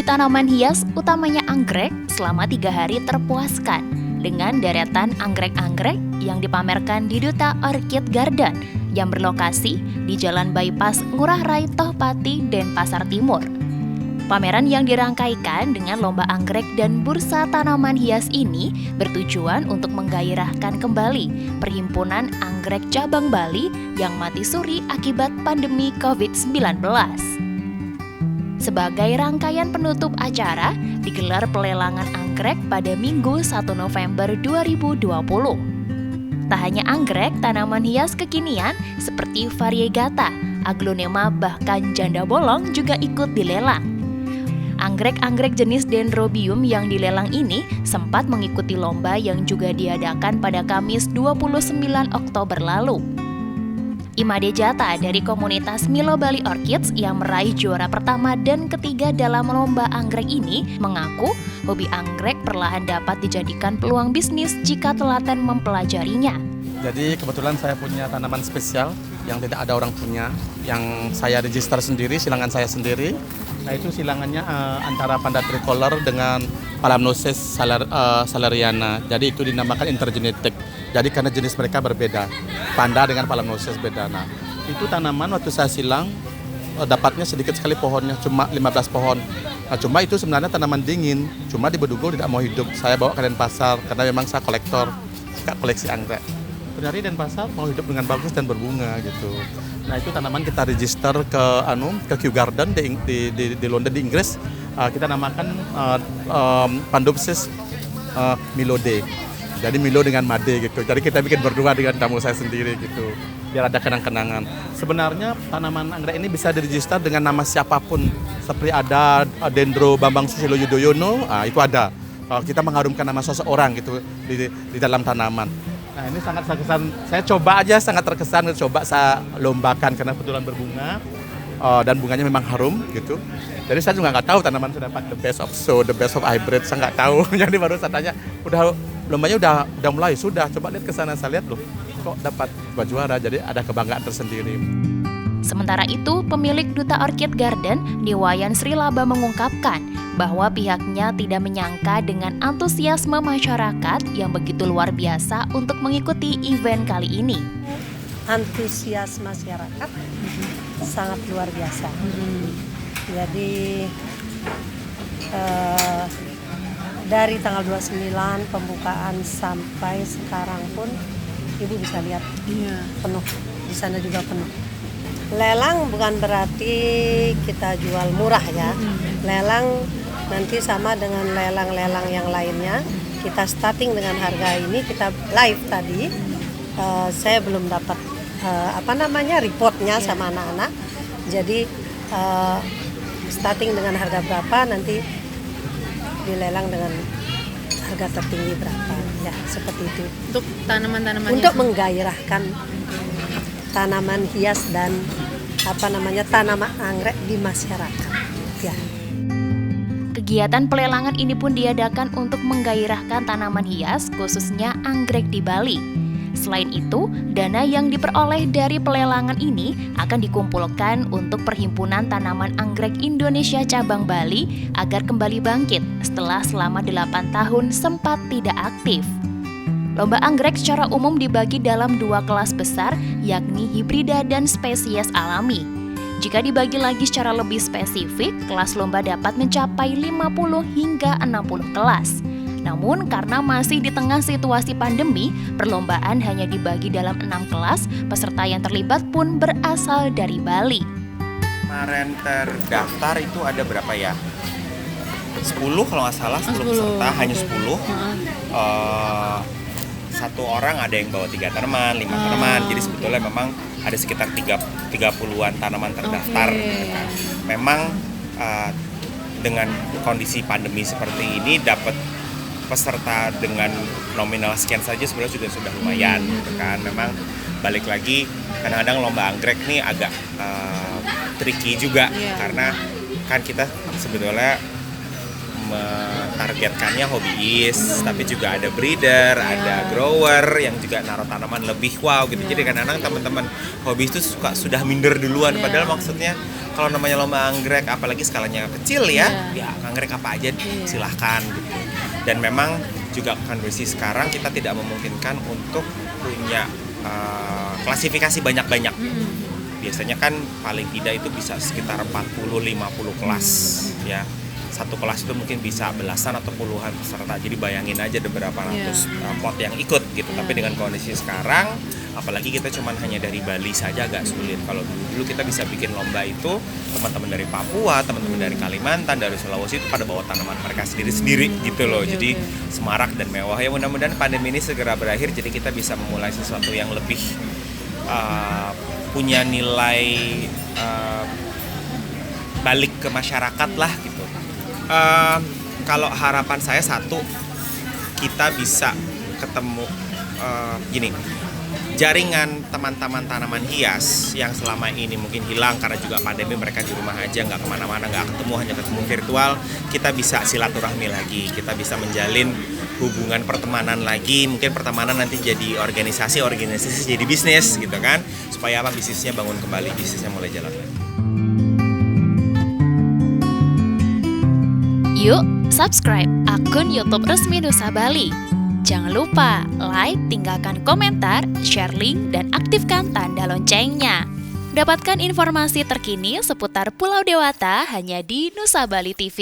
tanaman hias, utamanya anggrek, selama 3 hari terpuaskan dengan deretan anggrek-anggrek yang dipamerkan di Duta Orchid Garden yang berlokasi di Jalan Bypass Ngurah Rai Tohpati, Denpasar Timur. Pameran yang dirangkaikan dengan lomba anggrek dan bursa tanaman hias ini bertujuan untuk menggairahkan kembali Perhimpunan Anggrek Cabang Bali yang mati suri akibat pandemi COVID-19. Sebagai rangkaian penutup acara, digelar pelelangan anggrek pada Minggu 1 November 2020. Tak hanya anggrek, tanaman hias kekinian seperti variegata, aglonema bahkan janda bolong juga ikut dilelang. Anggrek-anggrek jenis Dendrobium yang dilelang ini sempat mengikuti lomba yang juga diadakan pada Kamis 29 Oktober lalu. Imade Jata dari komunitas Milo Bali Orchids yang meraih juara pertama dan ketiga dalam lomba anggrek ini mengaku hobi anggrek perlahan dapat dijadikan peluang bisnis jika telaten mempelajarinya. Jadi kebetulan saya punya tanaman spesial yang tidak ada orang punya, yang saya register sendiri, silangan saya sendiri. Nah itu silangannya antara panda tricolor dengan Palamnosus salariana. Jadi itu dinamakan intergenetik. Jadi karena jenis mereka berbeda, panda dengan Palamnosus beda. Nah itu tanaman waktu saya silang dapatnya sedikit sekali pohonnya, cuma 15 pohon. Nah cuma itu sebenarnya tanaman dingin, cuma di Bedugul tidak mau hidup. Saya bawa ke Denpasar karena memang saya kolektor, suka koleksi anggrek. Dari Denpasar mau hidup dengan bagus dan berbunga gitu. Nah itu tanaman kita register ke Kew Garden di London di Inggris. Kita namakan Pandopsis Milode. Jadi Milo dengan Made gitu. Jadi kita bikin berdua dengan tamu saya sendiri gitu. Biar ada kenang-kenangan. Sebenarnya tanaman anggrek ini bisa diregister dengan nama siapapun. Seperti ada Dendro Bambang Susilo Yudhoyono, itu ada. Kita mengharumkan nama seseorang gitu di dalam tanaman. Nah ini sangat terkesan, saya coba aja sangat terkesan, coba saya lombakan karena kebetulan berbunga dan bunganya memang harum gitu. Jadi saya juga nggak tahu tanaman sudah dapat the best of show, the best of hybrid, saya nggak tahu. Jadi baru saya tanya, lombanya udah mulai, sudah coba lihat ke sana, saya lihat loh kok dapat juara, jadi ada kebanggaan tersendiri. Sementara itu, pemilik Duta Orchid Garden, Niwayan Srilaba mengungkapkan bahwa pihaknya tidak menyangka dengan antusiasme masyarakat yang begitu luar biasa untuk mengikuti event kali ini. Antusias masyarakat sangat luar biasa. Jadi dari tanggal 29 pembukaan sampai sekarang pun Ibu bisa lihat penuh, di sana juga penuh. Lelang bukan berarti kita jual murah ya. Lelang nanti sama dengan lelang-lelang yang lainnya. Kita starting dengan harga ini, kita live tadi. Saya belum dapat reportnya sama anak-anak. Jadi starting dengan harga berapa, nanti dilelang dengan harga tertinggi berapa. Ya, seperti itu. Untuk tanaman-tanaman untuk menggairahkan tanaman hias dan tanaman anggrek di masyarakat. Ya. Kegiatan pelelangan ini pun diadakan untuk menggairahkan tanaman hias, khususnya anggrek di Bali. Selain itu, dana yang diperoleh dari pelelangan ini akan dikumpulkan untuk Perhimpunan Tanaman Anggrek Indonesia Cabang Bali agar kembali bangkit setelah selama 8 tahun sempat tidak aktif. Lomba anggrek secara umum dibagi dalam 2 kelas besar, yakni hibrida dan spesies alami. Jika dibagi lagi secara lebih spesifik, kelas lomba dapat mencapai 50 hingga 60 kelas. Namun karena masih di tengah situasi pandemi, perlombaan hanya dibagi dalam 6 kelas, peserta yang terlibat pun berasal dari Bali. Kemarin terdaftar itu ada berapa ya? 10 kalau nggak salah, 10 peserta, hanya 10. Satu orang ada yang bawa 3 tanaman, 5 tanaman, jadi sebetulnya memang ada sekitar 30-an tanaman terdaftar. Memang dengan kondisi pandemi seperti ini dapat peserta dengan nominal sekian saja sebenarnya sudah lumayan gitu kan. Memang balik lagi kadang-kadang lomba anggrek nih agak tricky juga karena kan kita sebetulnya mentargetkannya hobiis, tapi juga ada breeder, ada grower yang juga naruh tanaman lebih wow gitu. Jadi kadang-kadang teman-teman hobiis itu sudah minder duluan, padahal maksudnya kalau namanya lomba anggrek, apalagi skalanya kecil ya anggrek apa aja silahkan gitu. Dan memang juga kondisi sekarang kita tidak memungkinkan untuk punya klasifikasi banyak-banyak. Biasanya kan paling tidak itu bisa sekitar 40-50 kelas ya. Satu kelas itu mungkin bisa belasan atau puluhan peserta. Jadi bayangin aja ada berapa ratus pot yang ikut gitu. Tapi dengan kondisi sekarang, apalagi kita cuma hanya dari Bali saja agak sulit. Kalau dulu kita bisa bikin lomba itu, teman-teman dari Papua, teman-teman dari Kalimantan, dari Sulawesi itu pada bawa tanaman mereka sendiri-sendiri gitu loh. Jadi semarak dan mewah. Ya mudah-mudahan pandemi ini segera berakhir, jadi kita bisa memulai sesuatu yang lebih punya nilai balik ke masyarakat lah gitu. Kalau harapan saya satu, kita bisa ketemu gini, jaringan teman-teman tanaman hias yang selama ini mungkin hilang karena juga pandemi, mereka di rumah aja, nggak kemana-mana, nggak ketemu, hanya ketemu virtual. Kita bisa silaturahmi lagi, kita bisa menjalin hubungan pertemanan lagi, mungkin pertemanan nanti jadi organisasi jadi bisnis gitu kan, supaya apa, bisnisnya bangun kembali, bisnisnya mulai jalan lagi. Yuk, subscribe akun YouTube resmi Nusa Bali. Jangan lupa like, tinggalkan komentar, share link, dan aktifkan tanda loncengnya. Dapatkan informasi terkini seputar Pulau Dewata hanya di Nusa Bali TV.